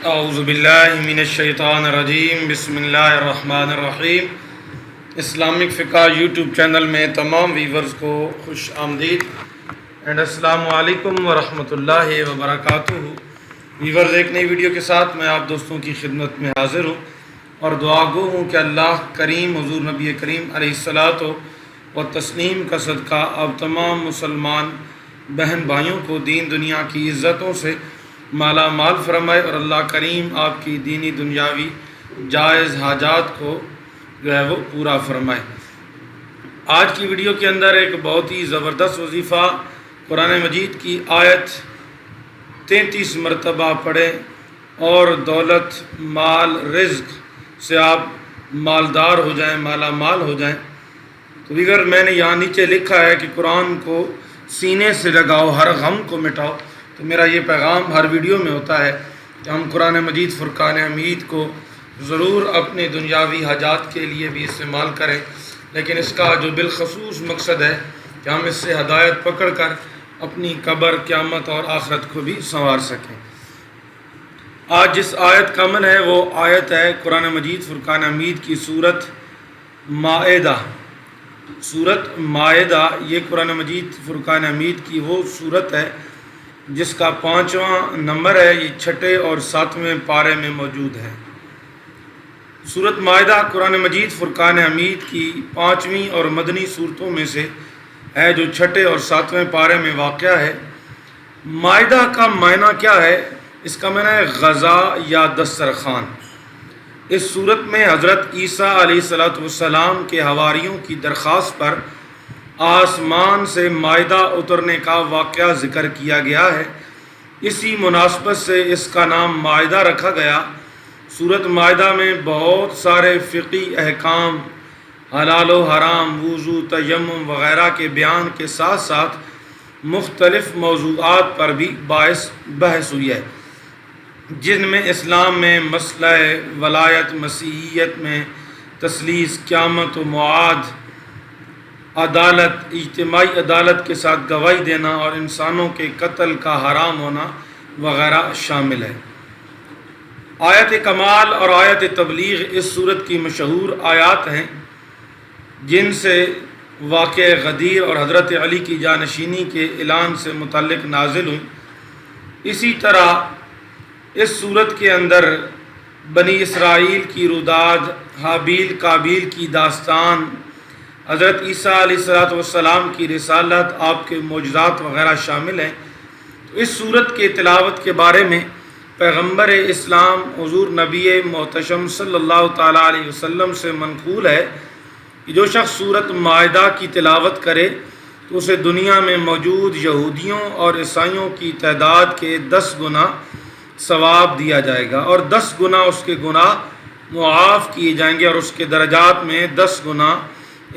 اعوذ باللہ من الشیطان الرجیم، بسم اللہ الرحمن الرحیم۔ اسلامک فقہ یوٹیوب چینل میں تمام ویورز کو خوش آمدید اینڈ السلام علیکم ورحمۃ اللہ وبرکاتہ۔ ویورز، ایک نئی ویڈیو کے ساتھ میں آپ دوستوں کی خدمت میں حاضر ہوں اور دعا گو ہوں کہ اللہ کریم حضور نبی کریم علیہ الصلاۃ و تسلیم کا صدقہ آپ تمام مسلمان بہن بھائیوں کو دین دنیا کی عزتوں سے مالا مال فرمائے اور اللہ کریم آپ کی دینی دنیاوی جائز حاجات کو جو ہے وہ پورا فرمائے۔ آج کی ویڈیو کے اندر ایک بہت ہی زبردست وظیفہ قرآن مجید کی آیت 33 مرتبہ پڑھیں اور دولت مال رزق سے آپ مالدار ہو جائیں، مالا مال ہو جائیں۔ تو دیگر میں نے یہاں نیچے لکھا ہے کہ قرآن کو سینے سے لگاؤ، ہر غم کو مٹاؤ۔ تو میرا یہ پیغام ہر ویڈیو میں ہوتا ہے کہ ہم قرآن مجید فرقان حمید کو ضرور اپنے دنیاوی حاجات کے لیے بھی استعمال کریں، لیکن اس کا جو بالخصوص مقصد ہے کہ ہم اس سے ہدایت پکڑ کر اپنی قبر، قیامت اور آخرت کو بھی سنوار سکیں۔ آج جس آیت کا عمل ہے وہ آیت ہے قرآن مجید فرقان حمید کی سورت مائدہ۔ سورت مائدہ یہ قرآن مجید فرقان حمید کی وہ سورت ہے جس کا 5واں نمبر ہے، یہ 6 اور 7ویں پارے میں موجود ہے۔ سورت مائدہ قرآن مجید فرقان حمید کی 5ویں اور مدنی صورتوں میں سے ہے جو 6 اور 7ویں پارے میں واقع ہے۔ مائدہ کا معنی کیا ہے؟ اس کا معنی ہے غذا یا دسترخوان۔ اس صورت میں حضرت عیسیٰ علیہ السلام کے حواریوں کی درخواست پر آسمان سے مائدہ اترنے کا واقعہ ذکر کیا گیا ہے۔ اسی مناسبت سے اس کا نام مائدہ رکھا گیا۔ سورت مائدہ میں بہت سارے فقہی احکام، حلال و حرام، وضو، تیمم وغیرہ کے بیان کے ساتھ ساتھ مختلف موضوعات پر بھی بحث ہوئی ہے، جن میں اسلام میں مسئلہ ولایت، مسیحیت میں تثلیث، قیامت و معاد، عدالت، اجتماعی عدالت کے ساتھ گواہی دینا اور انسانوں کے قتل کا حرام ہونا وغیرہ شامل ہے۔ آیت کمال اور آیت تبلیغ اس صورت کی مشہور آیات ہیں جن سے واقع غدیر اور حضرت علی کی جانشینی کے اعلان سے متعلق نازل ہوئی۔ اسی طرح اس صورت کے اندر بنی اسرائیل کی روداد، حابیل قابیل کی داستان، حضرت عیسیٰ علیہ السلام کی رسالت، آپ کے معجزات وغیرہ شامل ہیں۔ تو اس صورت کے تلاوت کے بارے میں پیغمبر اسلام حضور نبی محتشم صلی اللہ تعالیٰ علیہ وسلم سے منقول ہے کہ جو شخص سورت مائدہ کی تلاوت کرے تو اسے دنیا میں موجود یہودیوں اور عیسائیوں کی تعداد کے 10 گنا ثواب دیا جائے گا اور 10 گنا اس کے گناہ معاف کیے جائیں گے اور اس کے درجات میں 10 گنا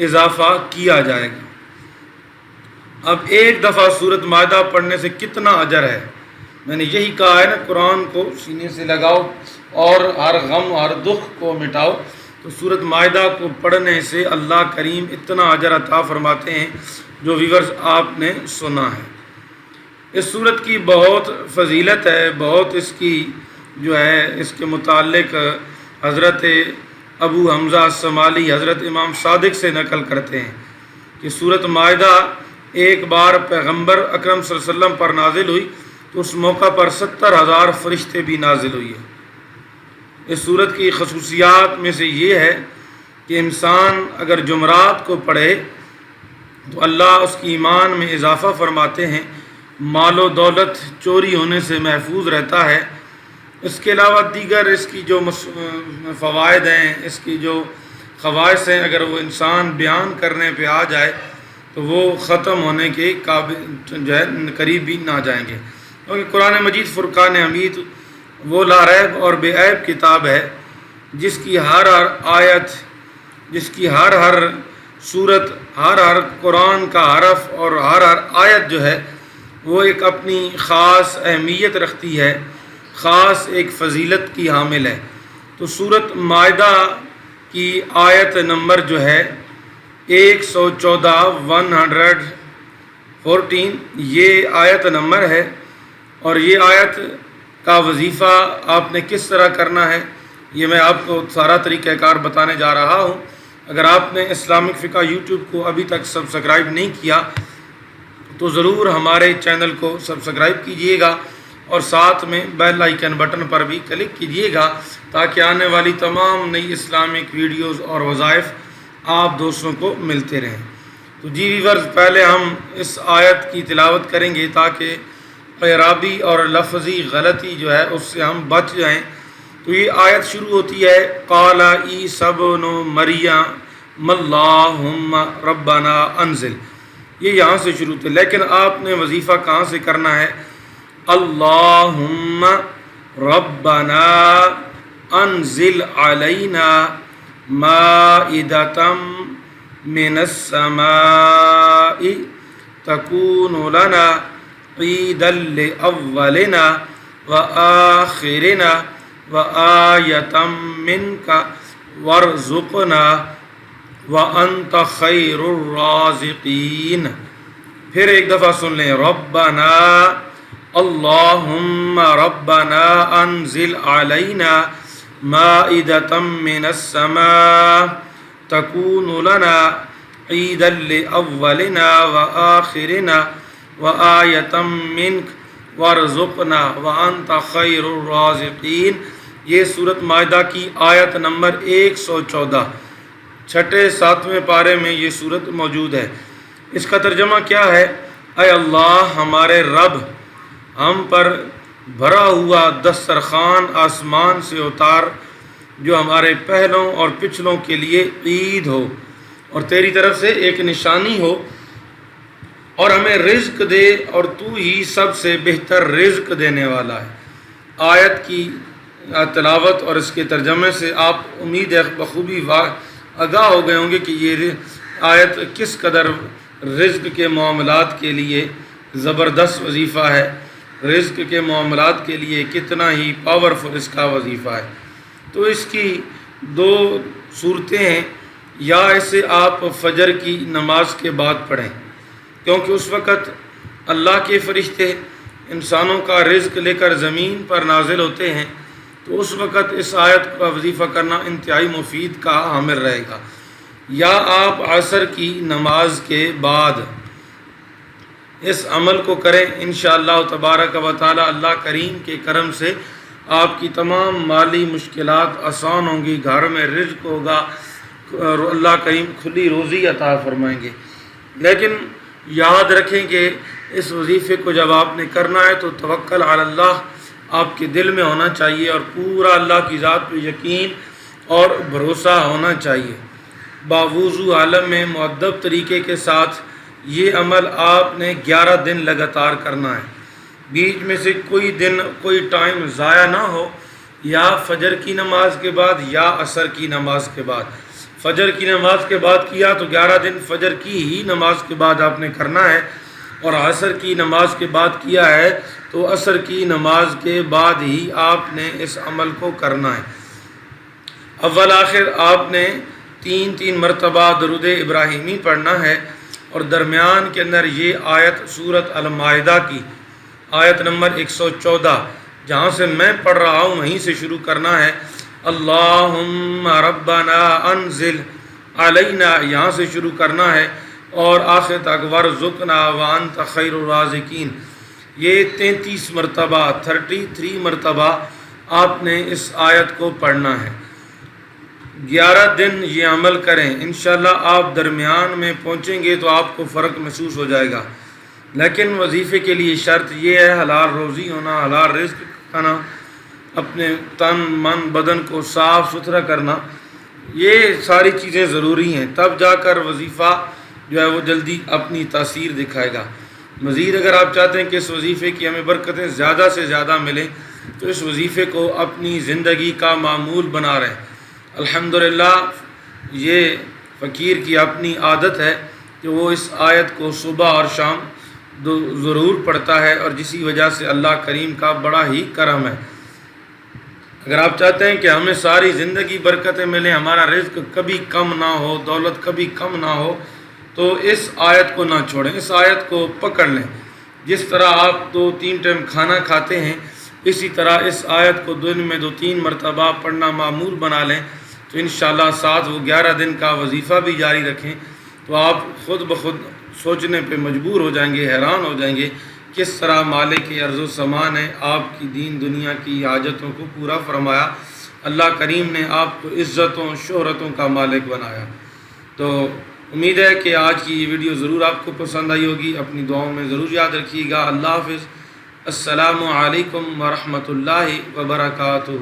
اضافہ کیا جائے گا۔ اب ایک دفعہ سورت مائدہ پڑھنے سے کتنا اجر ہے؟ میں نے یہی کہا ہے نا، قرآن کو سینے سے لگاؤ اور ہر غم ہر دکھ کو مٹاؤ۔ تو سورت مائدہ کو پڑھنے سے اللہ کریم اتنا اجر عطا فرماتے ہیں جو ویورز آپ نے سنا ہے۔ اس سورت کی بہت فضیلت ہے، بہت اس کی جو ہے اس کے متعلق حضرت ابو حمزہ الصمالی حضرت امام صادق سے نقل کرتے ہیں کہ سورت مائدہ ایک بار پیغمبر اکرم صلی اللہ علیہ وسلم پر نازل ہوئی تو اس موقع پر 70,000 فرشتے بھی نازل ہوئی ہیں۔ اس سورت کی خصوصیات میں سے یہ ہے کہ انسان اگر جمعرات کو پڑھے تو اللہ اس کی ایمان میں اضافہ فرماتے ہیں، مال و دولت چوری ہونے سے محفوظ رہتا ہے۔ اس کے علاوہ دیگر اس کی جو فوائد ہیں، اس کی جو خواص ہیں، اگر وہ انسان بیان کرنے پہ آ جائے تو وہ ختم ہونے کے قابل جو ہے قریب بھی نہ جائیں گے، کیونکہ قرآن مجید فرقان حمید وہ لا ریب اور بے عیب کتاب ہے جس کی ہر آیت، جس کی ہر صورت، ہر قرآن کا حرف اور ہر آیت جو ہے وہ ایک اپنی خاص اہمیت رکھتی ہے، خاص ایک فضیلت کی حامل ہے۔ تو سورت مائدہ کی آیت نمبر جو ہے 114 یہ آیت نمبر ہے، اور یہ آیت کا وظیفہ آپ نے کس طرح کرنا ہے، یہ میں آپ کو سارا طریقہ کار بتانے جا رہا ہوں۔ اگر آپ نے اسلامک فقہ یوٹیوب کو ابھی تک سبسکرائب نہیں کیا تو ضرور ہمارے چینل کو سبسکرائب کیجئے گا اور ساتھ میں بیل آئیکن بٹن پر بھی کلک کیجئے گا تاکہ آنے والی تمام نئی اسلامک ویڈیوز اور وظائف آپ دوستوں کو ملتے رہیں۔ تو جی ویورز، پہلے ہم اس آیت کی تلاوت کریں گے تاکہ اعرابی اور لفظی غلطی جو ہے اس سے ہم بچ جائیں۔ تو یہ آیت شروع ہوتی ہے قال عیسی ابن مریم اللہم ربنا انزل، یہ یہاں سے شروع تھے، لیکن آپ نے وظیفہ کہاں سے کرنا ہے؟ اللہم ربنا انزل علینا مائدۃ من السماء تکون لنا عیدا لاولنا وآخرنا وآیۃ منک وارزقنا وانت خیر الرازقین۔ پھر ایک دفعہ سن لیں، ربنا اللہم ربنا انزل علینا مائدۃ من السماء تکون لنا عیدا لاولنا وآخرنا وآیۃ منک وارزقنا وانت خیر الرازقین۔ یہ سورۃ مائدہ کی آیت نمبر 114، چھٹے 7ویں پارے میں یہ سورت موجود ہے۔ اس کا ترجمہ کیا ہے؟ اے اللہ ہمارے رب، ہم پر بھرا ہوا دسترخوان آسمان سے اتار جو ہمارے پہلوں اور پچھلوں کے لیے عید ہو اور تیری طرف سے ایک نشانی ہو، اور ہمیں رزق دے اور تو ہی سب سے بہتر رزق دینے والا ہے۔ آیت کی تلاوت اور اس کے ترجمے سے آپ امید ہے بخوبی آگاہ ہو گئے ہوں گے کہ یہ آیت کس قدر رزق کے معاملات کے لیے زبردست وظیفہ ہے، رزق کے معاملات کے لیے کتنا ہی پاورفل اس کا وظیفہ ہے۔ تو اس کی دو صورتیں ہیں، یا اسے آپ فجر کی نماز کے بعد پڑھیں کیونکہ اس وقت اللہ کے فرشتے انسانوں کا رزق لے کر زمین پر نازل ہوتے ہیں، تو اس وقت اس آیت کا وظیفہ کرنا انتہائی مفید کا حامل رہے گا۔ یا آپ عصر کی نماز کے بعد اس عمل کو کریں، انشاءاللہ تبارک و تعالی اللہ کریم کے کرم سے آپ کی تمام مالی مشکلات آسان ہوں گی، گھر میں رزق ہوگا، اللہ کریم کھلی روزی عطا فرمائیں گے۔ لیکن یاد رکھیں کہ اس وظیفے کو جب آپ نے کرنا ہے تو توکل علی اللہ آپ کے دل میں ہونا چاہیے اور پورا اللہ کی ذات پہ یقین اور بھروسہ ہونا چاہیے۔ باوضو عالم میں مؤدب طریقے کے ساتھ یہ عمل آپ نے 11 دن لگاتار کرنا ہے، بیچ میں سے کوئی دن کوئی ٹائم ضائع نہ ہو، یا فجر کی نماز کے بعد یا عصر کی نماز کے بعد۔ فجر کی نماز کے بعد کیا تو 11 دن فجر کی ہی نماز کے بعد آپ نے کرنا ہے، اور عصر کی نماز کے بعد کیا ہے تو عصر کی نماز کے بعد ہی آپ نے اس عمل کو کرنا ہے۔ اول آخر آپ نے 3 مرتبہ درود ابراہیمی پڑھنا ہے، اور درمیان کے اندر یہ آیت سورۃ المائدہ کی آیت نمبر 114 جہاں سے میں پڑھ رہا ہوں وہیں سے شروع کرنا ہے۔ اللہم ربنا انزل علینا، یہاں سے شروع کرنا ہے اور آخر تک ورزقنا وانت خیر الرازقین۔ یہ 33 مرتبہ 33 مرتبہ آپ نے اس آیت کو پڑھنا ہے۔ 11 دن یہ عمل کریں، انشاءاللہ آپ درمیان میں پہنچیں گے تو آپ کو فرق محسوس ہو جائے گا۔ لیکن وظیفے کے لیے شرط یہ ہے حلال روزی ہونا، حلال رزق کھانا، اپنے تن من بدن کو صاف ستھرا کرنا، یہ ساری چیزیں ضروری ہیں، تب جا کر وظیفہ جو ہے وہ جلدی اپنی تاثیر دکھائے گا۔ مزید اگر آپ چاہتے ہیں کہ اس وظیفے کی ہمیں برکتیں زیادہ سے زیادہ ملیں تو اس وظیفے کو اپنی زندگی کا معمول بنا رہے ہیں۔ الحمدللہ یہ فقیر کی اپنی عادت ہے کہ وہ اس آیت کو صبح اور شام ضرور پڑھتا ہے، اور جسی وجہ سے اللہ کریم کا بڑا ہی کرم ہے۔ اگر آپ چاہتے ہیں کہ ہمیں ساری زندگی برکتیں ملیں، ہمارا رزق کبھی کم نہ ہو، دولت کبھی کم نہ ہو، تو اس آیت کو نہ چھوڑیں، اس آیت کو پکڑ لیں۔ جس طرح آپ 2-3 ٹائم کھانا کھاتے ہیں اسی طرح اس آیت کو دن میں 2-3 مرتبہ پڑھنا معمول بنا لیں تو انشاءاللہ ساتھ وہ 11 دن کا وظیفہ بھی جاری رکھیں تو آپ خود بخود سوچنے پہ مجبور ہو جائیں گے، حیران ہو جائیں گے کس طرح مالک ارض و سامان نے آپ کی دین دنیا کی حاجتوں کو پورا فرمایا۔ اللہ کریم نے آپ کو عزتوں شہرتوں کا مالک بنایا۔ تو امید ہے کہ آج کی یہ ویڈیو ضرور آپ کو پسند آئی ہوگی، اپنی دعاؤں میں ضرور یاد رکھیے گا۔ اللہ حافظ۔ السلام علیکم ورحمۃ اللہ وبرکاتہ۔